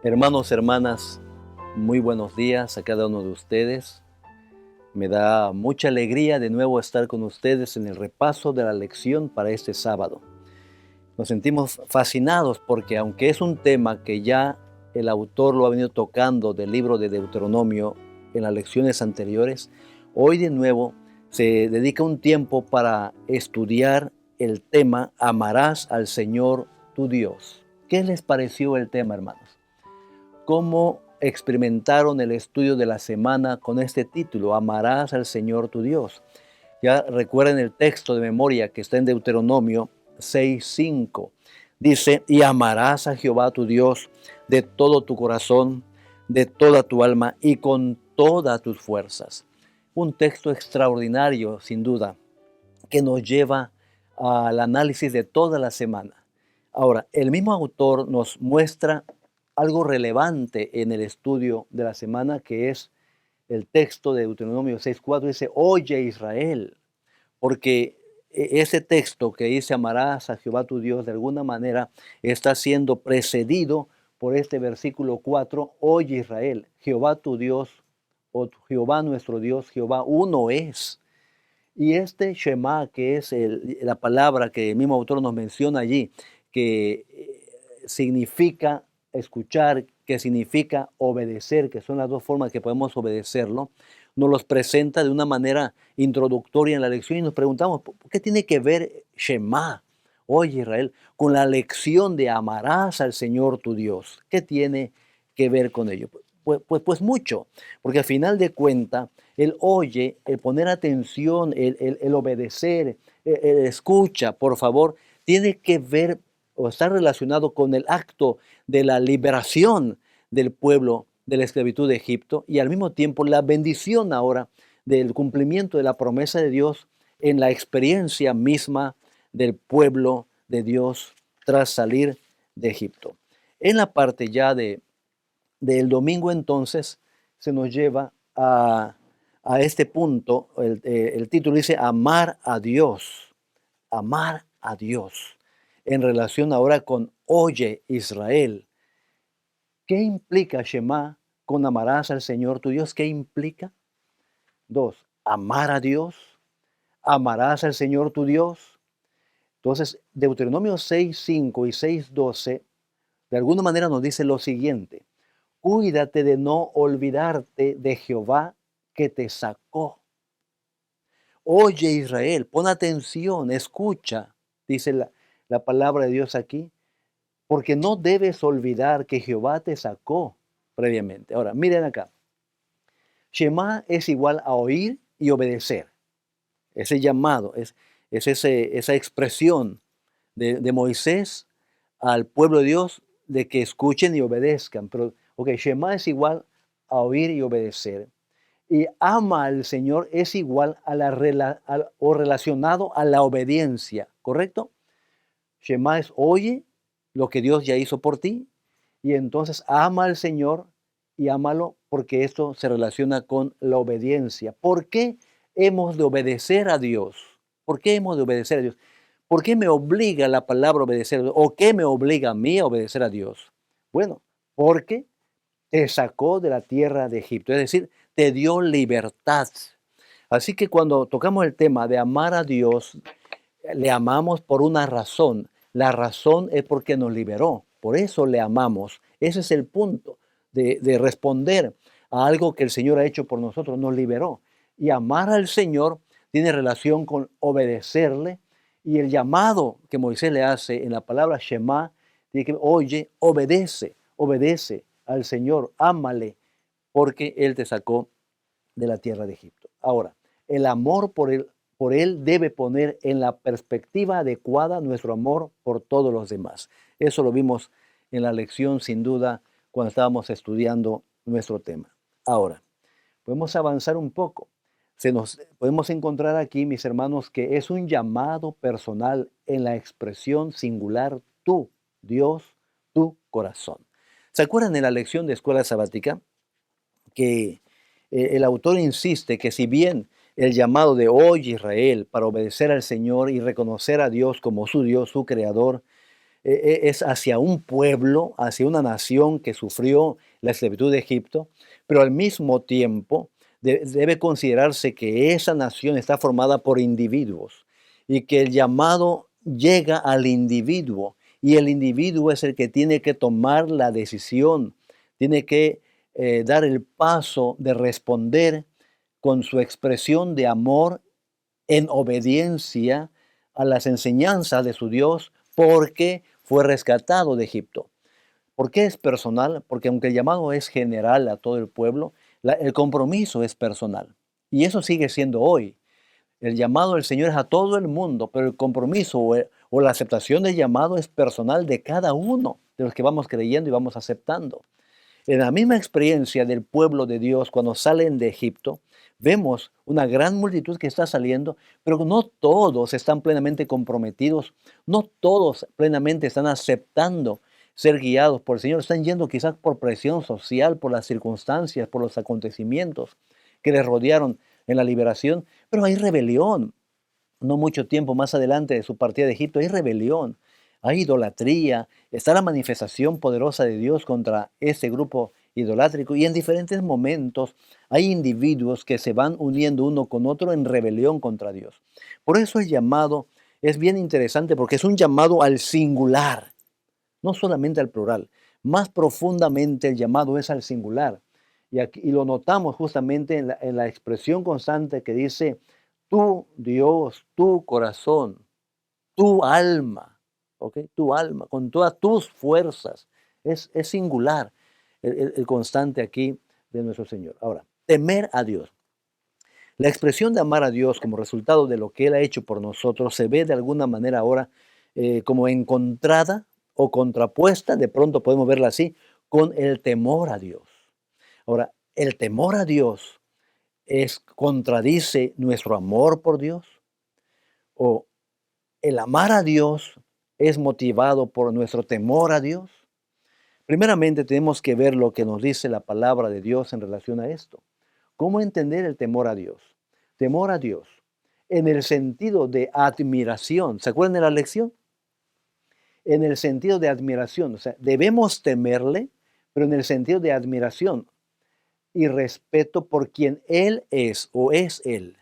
Hermanos, hermanas, muy buenos días a cada uno de ustedes. Me da mucha alegría de nuevo estar con ustedes en el repaso de la lección para este sábado. Nos sentimos fascinados porque aunque es un tema que ya el autor lo ha venido tocando del libro de Deuteronomio en las lecciones anteriores, hoy de nuevo se dedica un tiempo para estudiar el tema Amarás al Señor tu Dios. ¿Qué les pareció el tema, hermanos? ¿Cómo experimentaron el estudio de la semana con este título, Amarás al Señor tu Dios? Ya recuerden el texto de memoria que está en Deuteronomio 6:5. Dice, y amarás a Jehová tu Dios de todo tu corazón, de toda tu alma y con todas tus fuerzas. Un texto extraordinario, sin duda, que nos lleva al análisis de toda la semana. Ahora, el mismo autor nos muestra algo relevante en el estudio de la semana, que es el texto de Deuteronomio 6:4, dice, oye Israel, porque ese texto que dice amarás a Jehová tu Dios, de alguna manera está siendo precedido por este versículo 4, oye Israel, Jehová tu Dios, o Jehová nuestro Dios, Jehová uno es. Y este Shema, que es la palabra que el mismo autor nos menciona allí, que significa escuchar, que significa obedecer, que son las dos formas que podemos obedecerlo, nos los presenta de una manera introductoria en la lección y nos preguntamos, ¿por qué tiene que ver Shema, oye Israel, con la lección de amarás al Señor tu Dios? ¿Qué tiene que ver con ello? Pues mucho, porque al final de cuentas, el oye, el poner atención, el obedecer, el escucha, por favor, tiene que ver o está relacionado con el acto de la liberación del pueblo de la esclavitud de Egipto y al mismo tiempo la bendición ahora del cumplimiento de la promesa de Dios en la experiencia misma del pueblo de Dios tras salir de Egipto. En la parte ya del domingo entonces se nos lleva a este punto, el título dice amar a Dios, en relación ahora con oye Israel. ¿Qué implica Shema con amarás al Señor tu Dios? ¿Qué implica? Dos, amar a Dios, amarás al Señor tu Dios. Entonces, Deuteronomio 6:5 y 6:12 de alguna manera nos dice lo siguiente: cuídate de no olvidarte de Jehová que te sacó. Oye Israel, pon atención, escucha, dice la palabra de Dios aquí, porque no debes olvidar que Jehová te sacó previamente. Ahora, miren acá. Shema es igual a oír y obedecer. Ese llamado, esa expresión de Moisés al pueblo de Dios de que escuchen y obedezcan. Pero, ok, Shema es igual a oír y obedecer. Y ama al Señor es igual a o relacionado a la obediencia, ¿correcto? Shema es oye lo que Dios ya hizo por ti y entonces ama al Señor y ámalo porque esto se relaciona con la obediencia. ¿Por qué hemos de obedecer a Dios? ¿Por qué hemos de obedecer a Dios? ¿Por qué me obliga la palabra a obedecer a Dios? ¿O qué me obliga a mí a obedecer a Dios? Bueno, porque te sacó de la tierra de Egipto, es decir, te dio libertad. Así que cuando tocamos el tema de amar a Dios, le amamos por una razón. La razón es porque nos liberó. Por eso le amamos. Ese es el punto de responder a algo que el Señor ha hecho por nosotros. Nos liberó. Y amar al Señor tiene relación con obedecerle. Y el llamado que Moisés le hace en la palabra Shema, tiene que, oye, obedece al Señor, ámale, porque Él te sacó de la tierra de Egipto. Ahora, el amor por él debe poner en la perspectiva adecuada nuestro amor por todos los demás. Eso lo vimos en la lección, sin duda, cuando estábamos estudiando nuestro tema. Ahora, podemos avanzar un poco. Podemos encontrar aquí, mis hermanos, que es un llamado personal en la expresión singular tú, Dios, tu corazón. ¿Se acuerdan de la lección de escuela sabática? Que el autor insiste que si bien el llamado de hoy Israel para obedecer al Señor y reconocer a Dios como su Dios, su creador, es hacia un pueblo, hacia una nación que sufrió la esclavitud de Egipto, pero al mismo tiempo debe considerarse que esa nación está formada por individuos y que el llamado llega al individuo y el individuo es el que tiene que tomar la decisión, tiene que dar el paso de responder con su expresión de amor en obediencia a las enseñanzas de su Dios porque fue rescatado de Egipto. ¿Por qué es personal? Porque aunque el llamado es general a todo el pueblo, el compromiso es personal. Y eso sigue siendo hoy. El llamado del Señor es a todo el mundo, pero el compromiso o la aceptación del llamado es personal de cada uno de los que vamos creyendo y vamos aceptando. En la misma experiencia del pueblo de Dios cuando salen de Egipto, vemos una gran multitud que está saliendo, pero no todos están plenamente comprometidos, no todos plenamente están aceptando ser guiados por el Señor, están yendo quizás por presión social, por las circunstancias, por los acontecimientos que les rodearon en la liberación, pero hay rebelión. No mucho tiempo más adelante de su partida de Egipto, hay rebelión, hay idolatría, está la manifestación poderosa de Dios contra ese grupo idolátrico y en diferentes momentos hay individuos que se van uniendo uno con otro en rebelión contra Dios. Por eso el llamado es bien interesante porque es un llamado al singular, no solamente al plural. Más profundamente el llamado es al singular. Y lo notamos justamente en la expresión constante que dice, tu Dios, tu corazón, tu alma, ¿ok? Tu alma, con todas tus fuerzas. Es singular el constante aquí de nuestro Señor. Ahora, temer a Dios. La expresión de amar a Dios como resultado de lo que Él ha hecho por nosotros se ve de alguna manera ahora como encontrada o contrapuesta, de pronto podemos verla así, con el temor a Dios. Ahora, el temor a Dios contradice nuestro amor por Dios o el amar a Dios es motivado por nuestro temor a Dios. Primeramente tenemos que ver lo que nos dice la palabra de Dios en relación a esto. ¿Cómo entender el temor a Dios? Temor a Dios en el sentido de admiración. ¿Se acuerdan de la lección? En el sentido de admiración. O sea, debemos temerle, pero en el sentido de admiración y respeto por quien Él es o es Él.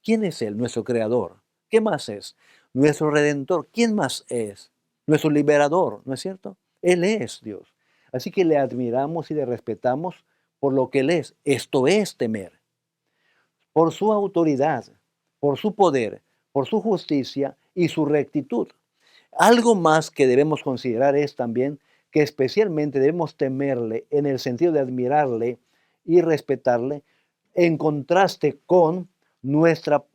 ¿Quién es Él? Nuestro Creador. ¿Qué más es? Nuestro Redentor. ¿Quién más es? Nuestro Liberador, ¿no es cierto? Él es Dios. Así que le admiramos y le respetamos por lo que Él es. Esto es temer. Por su autoridad, por su poder, por su justicia y su rectitud. Algo más que debemos considerar es también que especialmente debemos temerle en el sentido de admirarle y respetarle en contraste con nuestra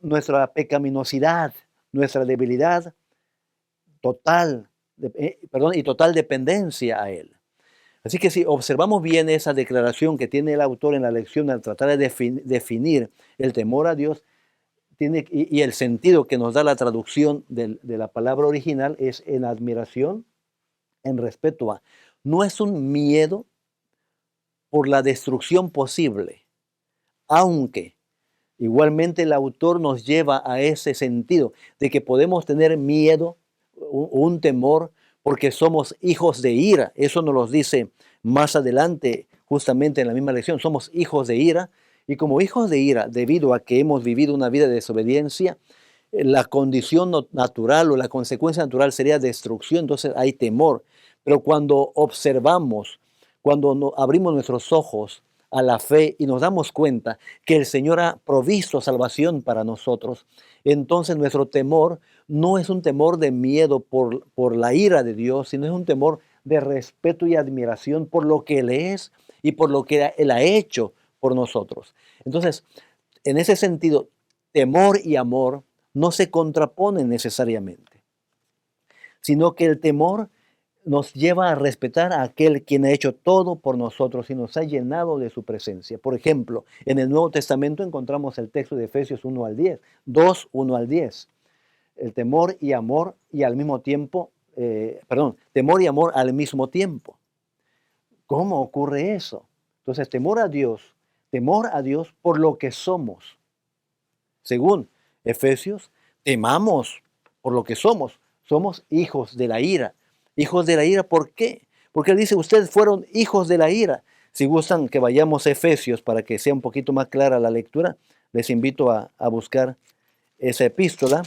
pecaminosidad, nuestra debilidad total, y total dependencia a Él. Así que si observamos bien esa declaración que tiene el autor en la lección al tratar de definir el temor a Dios, y el sentido que nos da la traducción de la palabra original es en admiración, en respeto a. No es un miedo por la destrucción posible, aunque igualmente el autor nos lleva a ese sentido de que podemos tener miedo, un temor, porque somos hijos de ira. Eso nos lo dice más adelante, justamente en la misma lección. Somos hijos de ira, y como hijos de ira, debido a que hemos vivido una vida de desobediencia, la condición natural o la consecuencia natural sería destrucción, entonces hay temor. Pero cuando observamos, cuando abrimos nuestros ojos a la fe y nos damos cuenta que el Señor ha provisto salvación para nosotros, entonces nuestro temor no es un temor de miedo por la ira de Dios, sino es un temor de respeto y admiración por lo que Él es y por lo que Él ha hecho por nosotros. Entonces, en ese sentido, temor y amor no se contraponen necesariamente, sino que el temor nos lleva a respetar a aquel quien ha hecho todo por nosotros y nos ha llenado de su presencia. Por ejemplo, en el Nuevo Testamento encontramos el texto de Efesios 1 al 10, 2, 1 al 10. El temor y amor y al mismo tiempo, temor y amor al mismo tiempo. ¿Cómo ocurre eso? Entonces, temor a Dios por lo que somos. Según Efesios, temamos por lo que somos. Somos hijos de la ira. Hijos de la ira, ¿por qué? Porque él dice, ustedes fueron hijos de la ira. Si gustan que vayamos a Efesios para que sea un poquito más clara la lectura, les invito a buscar esa epístola,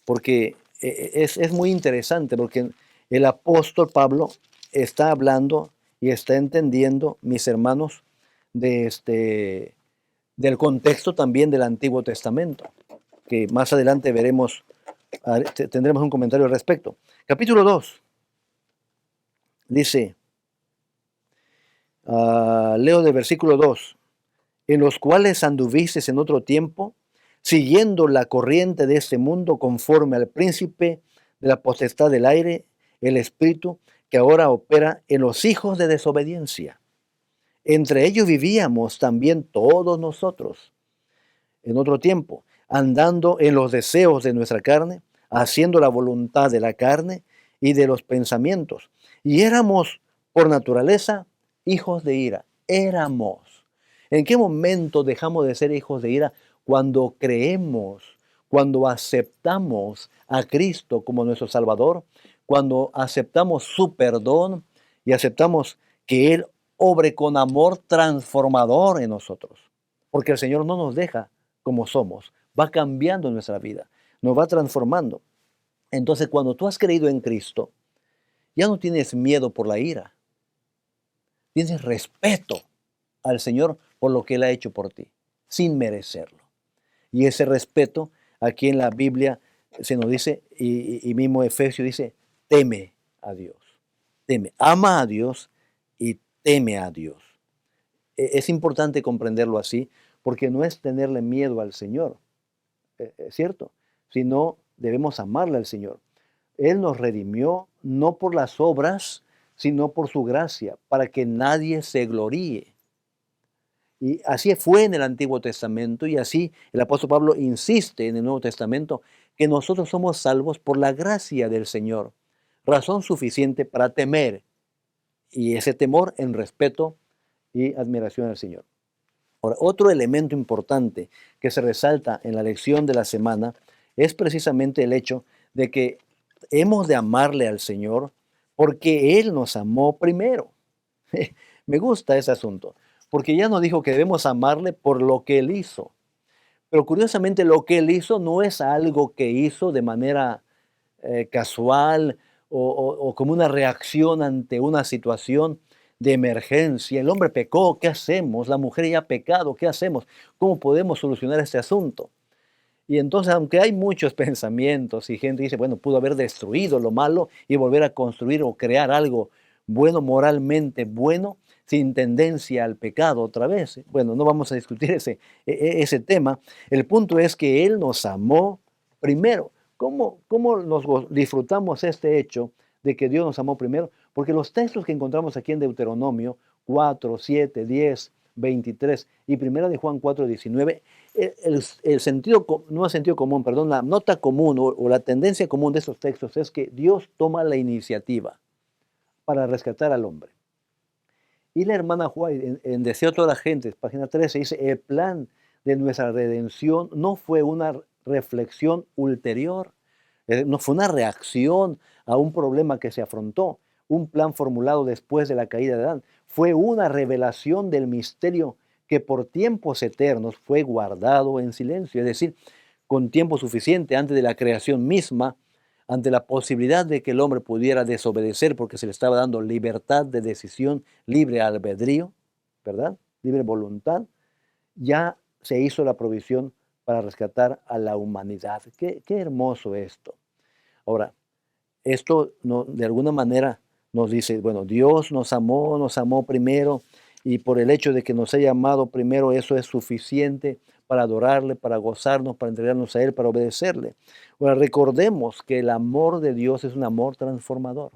porque es muy interesante, porque el apóstol Pablo está hablando y está entendiendo, mis hermanos, del contexto también del Antiguo Testamento, que más adelante veremos, tendremos un comentario al respecto. Capítulo 2 dice, leo del versículo 2, en los cuales anduvisteis en otro tiempo, siguiendo la corriente de este mundo conforme al príncipe de la potestad del aire, el espíritu que ahora opera en los hijos de desobediencia. Entre ellos vivíamos también todos nosotros en otro tiempo, andando en los deseos de nuestra carne, haciendo la voluntad de la carne y de los pensamientos. Y éramos por naturaleza hijos de ira. Éramos. ¿En qué momento dejamos de ser hijos de ira? Cuando creemos, cuando aceptamos a Cristo como nuestro Salvador, cuando aceptamos su perdón y aceptamos que Él obre con amor transformador en nosotros. Porque el Señor no nos deja como somos, va cambiando nuestra vida, nos va transformando. Entonces, cuando tú has creído en Cristo, ya no tienes miedo por la ira, tienes respeto al Señor por lo que Él ha hecho por ti, sin merecerlo. Y ese respeto, aquí en la Biblia se nos dice, y mismo Efesios dice, teme a Dios, teme, ama a Dios y teme a Dios. Es importante comprenderlo así, porque no es tenerle miedo al Señor, ¿es cierto? Sino debemos amarle al Señor. Él nos redimió no por las obras, sino por su gracia, para que nadie se gloríe. Y así fue en el Antiguo Testamento y así el apóstol Pablo insiste en el Nuevo Testamento que nosotros somos salvos por la gracia del Señor, razón suficiente para temer y ese temor en respeto y admiración al Señor. Ahora, otro elemento importante que se resalta en la lección de la semana es precisamente el hecho de que hemos de amarle al Señor porque Él nos amó primero. Me gusta ese asunto, porque ya nos dijo que debemos amarle por lo que Él hizo. Pero curiosamente lo que Él hizo no es algo que hizo de manera casual o como una reacción ante una situación de emergencia. El hombre pecó, ¿qué hacemos? La mujer ya ha pecado, ¿qué hacemos? ¿Cómo podemos solucionar este asunto? Y entonces, aunque hay muchos pensamientos y gente dice, bueno, pudo haber destruido lo malo y volver a construir o crear algo bueno, moralmente bueno, sin tendencia al pecado otra vez. Bueno, no vamos a discutir ese tema. El punto es que Él nos amó primero. ¿Cómo disfrutamos este hecho de que Dios nos amó primero? Porque los textos que encontramos aquí en Deuteronomio 4, 7, 10, 23 y 1 de Juan 4, 19, el sentido, no el sentido común, perdón, la nota común o la tendencia común de estos textos es que Dios toma la iniciativa para rescatar al hombre. Y la hermana White, en Deseo a toda la gente, página 13, dice, el plan de nuestra redención no fue una reflexión ulterior, no fue una reacción a un problema que se afrontó, un plan formulado después de la caída de Adán, fue una revelación del misterio que por tiempos eternos fue guardado en silencio, es decir, con tiempo suficiente antes de la creación misma, ante la posibilidad de que el hombre pudiera desobedecer porque se le estaba dando libertad de decisión, libre albedrío, ¿verdad? Libre voluntad, ya se hizo la provisión para rescatar a la humanidad. Qué hermoso esto. Ahora, esto de alguna manera nos dice, bueno, Dios nos amó primero y por el hecho de que nos haya amado primero, eso es suficiente para adorarle, para gozarnos, para entregarnos a Él, para obedecerle. Ahora, recordemos que el amor de Dios es un amor transformador.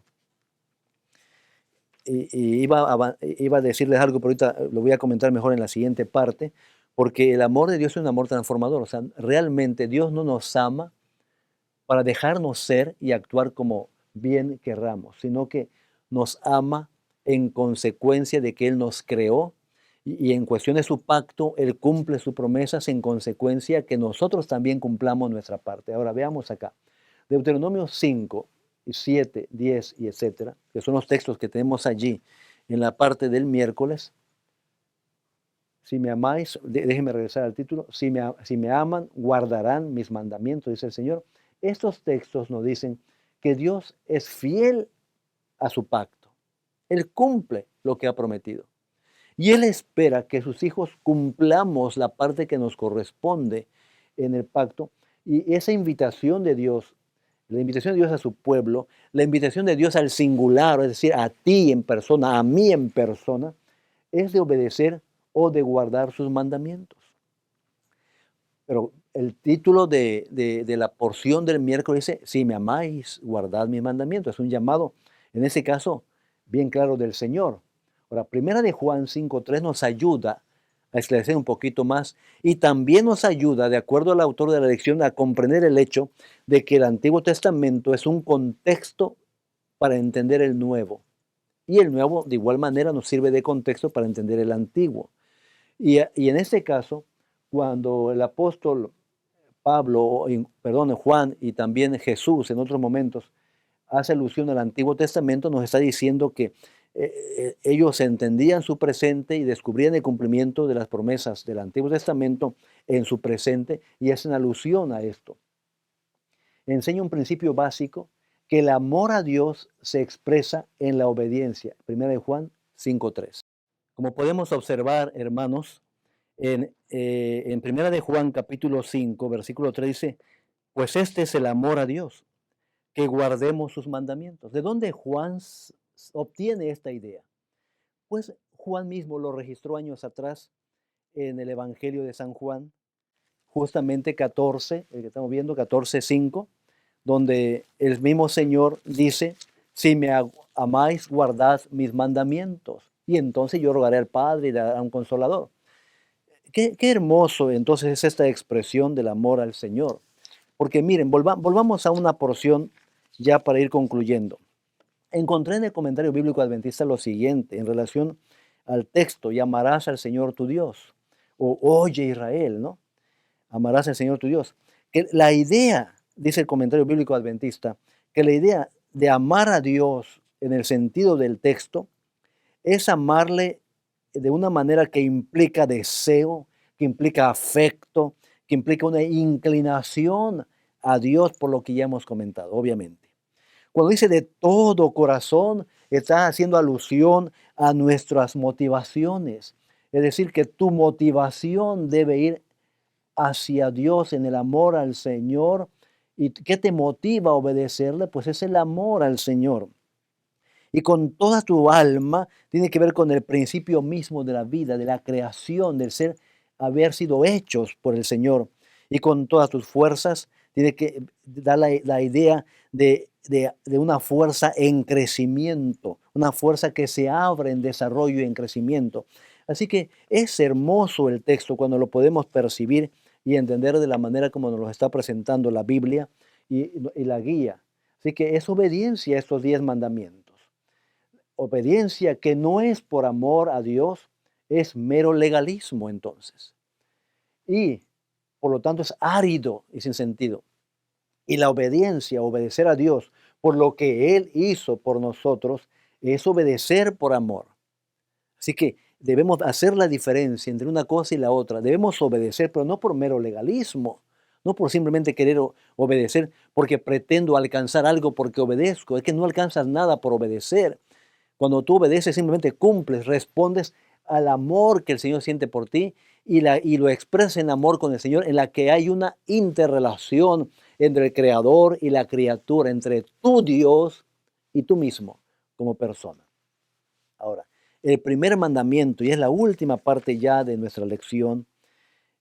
Y iba a decirles algo, pero ahorita lo voy a comentar mejor en la siguiente parte, porque el amor de Dios es un amor transformador. O sea, realmente Dios no nos ama para dejarnos ser y actuar como bien querramos, sino que nos ama en consecuencia de que Él nos creó y en cuestión de su pacto, Él cumple sus promesas en consecuencia que nosotros también cumplamos nuestra parte. Ahora veamos acá, Deuteronomio 5, 7, 10 y etcétera, que son los textos que tenemos allí en la parte del miércoles. Si me amáis, déjenme regresar al título, si me aman, guardarán mis mandamientos, dice el Señor. Estos textos nos dicen que Dios es fiel a su pacto. Él cumple lo que ha prometido. Y Él espera que sus hijos cumplamos la parte que nos corresponde en el pacto. Y esa invitación de Dios, la invitación de Dios a su pueblo, la invitación de Dios al singular, es decir, a ti en persona, a mí en persona, es de obedecer o de guardar sus mandamientos. Pero el título de la porción del miércoles dice, si me amáis, guardad mis mandamientos. Es un llamado, en ese caso, bien claro del Señor. Ahora, primera de Juan 5.3 nos ayuda a esclarecer un poquito más y también nos ayuda, de acuerdo al autor de la lección, a comprender el hecho de que el Antiguo Testamento es un contexto para entender el Nuevo. Y el Nuevo, de igual manera, nos sirve de contexto para entender el Antiguo. Y en este caso, cuando el apóstol Pablo, perdón, Juan y también Jesús en otros momentos hace alusión al Antiguo Testamento, nos está diciendo que ellos entendían su presente y descubrían el cumplimiento de las promesas del Antiguo Testamento en su presente y hacen alusión a esto. Enseña un principio básico que el amor a Dios se expresa en la obediencia. Primera de Juan 5.3. Como podemos observar, hermanos, en Primera de Juan capítulo 5, versículo 3 dice, pues este es el amor a Dios, que guardemos sus mandamientos. ¿De dónde Juan obtiene esta idea? Pues Juan mismo lo registró años atrás en el Evangelio de San Juan, justamente 14, el que estamos viendo, 14:5, donde el mismo Señor dice, si me amáis, guardad mis mandamientos, y entonces yo rogaré al Padre y le dará un consolador. Qué hermoso entonces es esta expresión del amor al Señor. Porque miren, volvamos a una porción ya para ir concluyendo. Encontré en el comentario bíblico adventista lo siguiente en relación al texto, y amarás al Señor tu Dios. O oye Israel, ¿no? Amarás al Señor tu Dios. Que la idea, dice el comentario bíblico adventista, que la idea de amar a Dios en el sentido del texto es amarle de una manera que implica deseo, que implica afecto, que implica una inclinación a Dios por lo que ya hemos comentado, obviamente. Cuando dice de todo corazón, está haciendo alusión a nuestras motivaciones. Es decir, que tu motivación debe ir hacia Dios en el amor al Señor. ¿Y qué te motiva a obedecerle? Pues es el amor al Señor. Y con toda tu alma tiene que ver con el principio mismo de la vida, de la creación, del ser, haber sido hechos por el Señor. Y con todas tus fuerzas tiene que dar la idea de una fuerza en crecimiento, una fuerza que se abre en desarrollo y en crecimiento. Así que es hermoso el texto cuando lo podemos percibir y entender de la manera como nos lo está presentando la Biblia y la guía. Así que es obediencia a estos 10 mandamientos. Obediencia que no es por amor a Dios, es mero legalismo entonces. Y por lo tanto es árido y sin sentido. Y la obediencia, obedecer a Dios por lo que Él hizo por nosotros, es obedecer por amor. Así que debemos hacer la diferencia entre una cosa y la otra. Debemos obedecer, pero no por mero legalismo, no por simplemente querer obedecer porque pretendo alcanzar algo porque obedezco. Es que no alcanzas nada por obedecer. Cuando tú obedeces, simplemente cumples, respondes al amor que el Señor siente por ti y lo expresas en amor con el Señor, en la que hay una interrelación entre el Creador y la criatura, entre tu Dios y tú mismo como persona. Ahora, el primer mandamiento, y es la última parte ya de nuestra lección,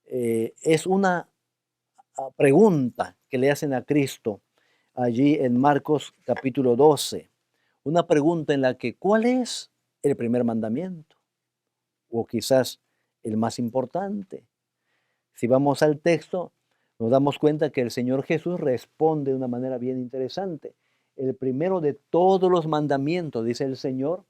es una pregunta que le hacen a Cristo allí en Marcos capítulo 12. Una pregunta en la que, ¿cuál es el primer mandamiento? O quizás el más importante. Si vamos al texto, nos damos cuenta que el Señor Jesús responde de una manera bien interesante. El primero de todos los mandamientos, dice el Señor,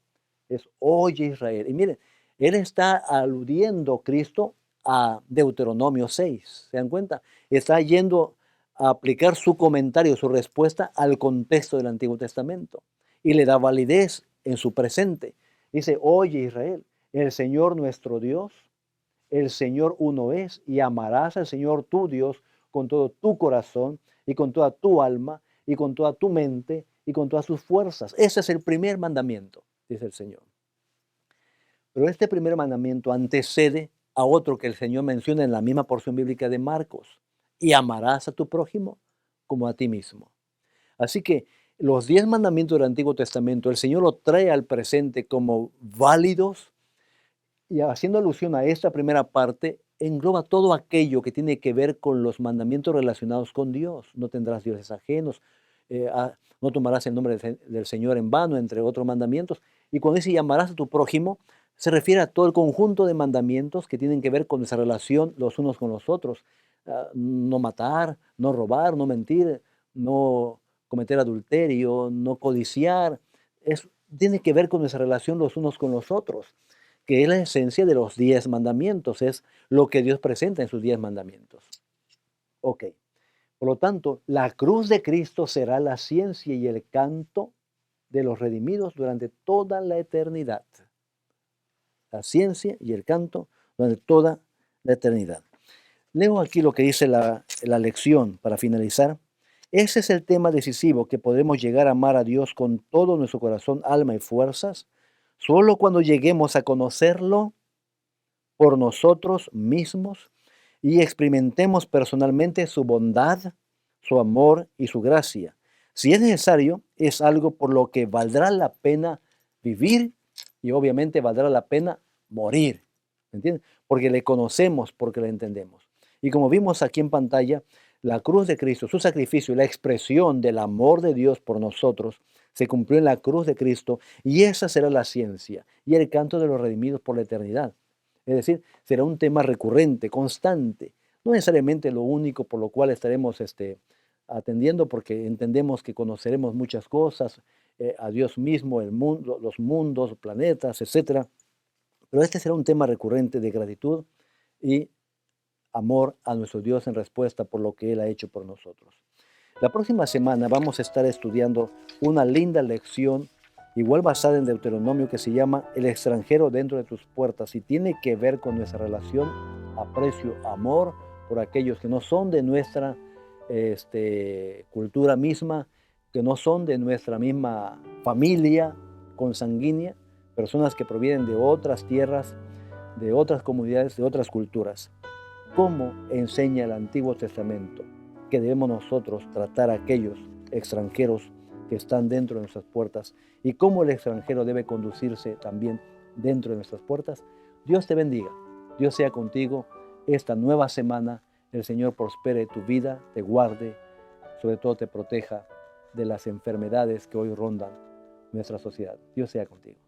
es oye Israel. Y miren, Él está aludiendo, Cristo, a Deuteronomio 6. ¿Se dan cuenta? Está yendo a aplicar su comentario, su respuesta al contexto del Antiguo Testamento y le da validez en su presente. Dice, oye Israel, el Señor nuestro Dios, el Señor uno es, y amarás al Señor tu Dios con todo tu corazón y con toda tu alma y con toda tu mente y con todas sus fuerzas. Ese es el primer mandamiento, dice el Señor. Pero este primer mandamiento antecede a otro que el Señor menciona en la misma porción bíblica de Marcos, y amarás a tu prójimo como a ti mismo. Así que los 10 mandamientos del Antiguo Testamento, el Señor los trae al presente como válidos y haciendo alusión a esta primera parte, engloba todo aquello que tiene que ver con los mandamientos relacionados con Dios. No tendrás dioses ajenos, no tomarás el nombre del Señor en vano, entre otros mandamientos. Y cuando dice llamarás a tu prójimo, se refiere a todo el conjunto de mandamientos que tienen que ver con esa relación los unos con los otros. No matar, no robar, no mentir, no cometer adulterio, no codiciar. Tiene que ver con esa relación los unos con los otros, que es la esencia de los 10 mandamientos, es lo que Dios presenta en sus 10 mandamientos. Ok, por lo tanto, la cruz de Cristo será la ciencia y el canto de los redimidos durante toda la eternidad. La ciencia y el canto durante toda la eternidad. Leo aquí lo que dice la lección para finalizar. Ese es el tema decisivo, que podemos llegar a amar a Dios con todo nuestro corazón, alma y fuerzas, solo cuando lleguemos a conocerlo por nosotros mismos y experimentemos personalmente su bondad, su amor y su gracia. Si es necesario, es algo por lo que valdrá la pena vivir y obviamente valdrá la pena morir. ¿Me entiendes? Porque le conocemos, porque le entendemos. Y como vimos aquí en pantalla, la cruz de Cristo, su sacrificio, la expresión del amor de Dios por nosotros, se cumplió en la cruz de Cristo, y esa será la ciencia y el canto de los redimidos por la eternidad. Es decir, será un tema recurrente, constante, no necesariamente lo único por lo cual estaremos atendiendo, porque entendemos que conoceremos muchas cosas, a Dios mismo, el mundo, los mundos, planetas, etcétera. Pero este será un tema recurrente de gratitud y amor a nuestro Dios en respuesta por lo que Él ha hecho por nosotros. La próxima semana vamos a estar estudiando una linda lección, igual basada en Deuteronomio, que se llama El extranjero dentro de tus puertas, y tiene que ver con nuestra relación, aprecio, amor por aquellos que no son de nuestra cultura misma, que no son de nuestra misma familia consanguínea, personas que provienen de otras tierras, de otras comunidades, de otras culturas. ¿Cómo enseña el Antiguo Testamento que debemos nosotros tratar a aquellos extranjeros que están dentro de nuestras puertas, y cómo el extranjero debe conducirse también dentro de nuestras puertas? Dios te bendiga, Dios sea contigo esta nueva semana. El Señor prospere tu vida, te guarde, sobre todo te proteja de las enfermedades que hoy rondan nuestra sociedad. Dios sea contigo.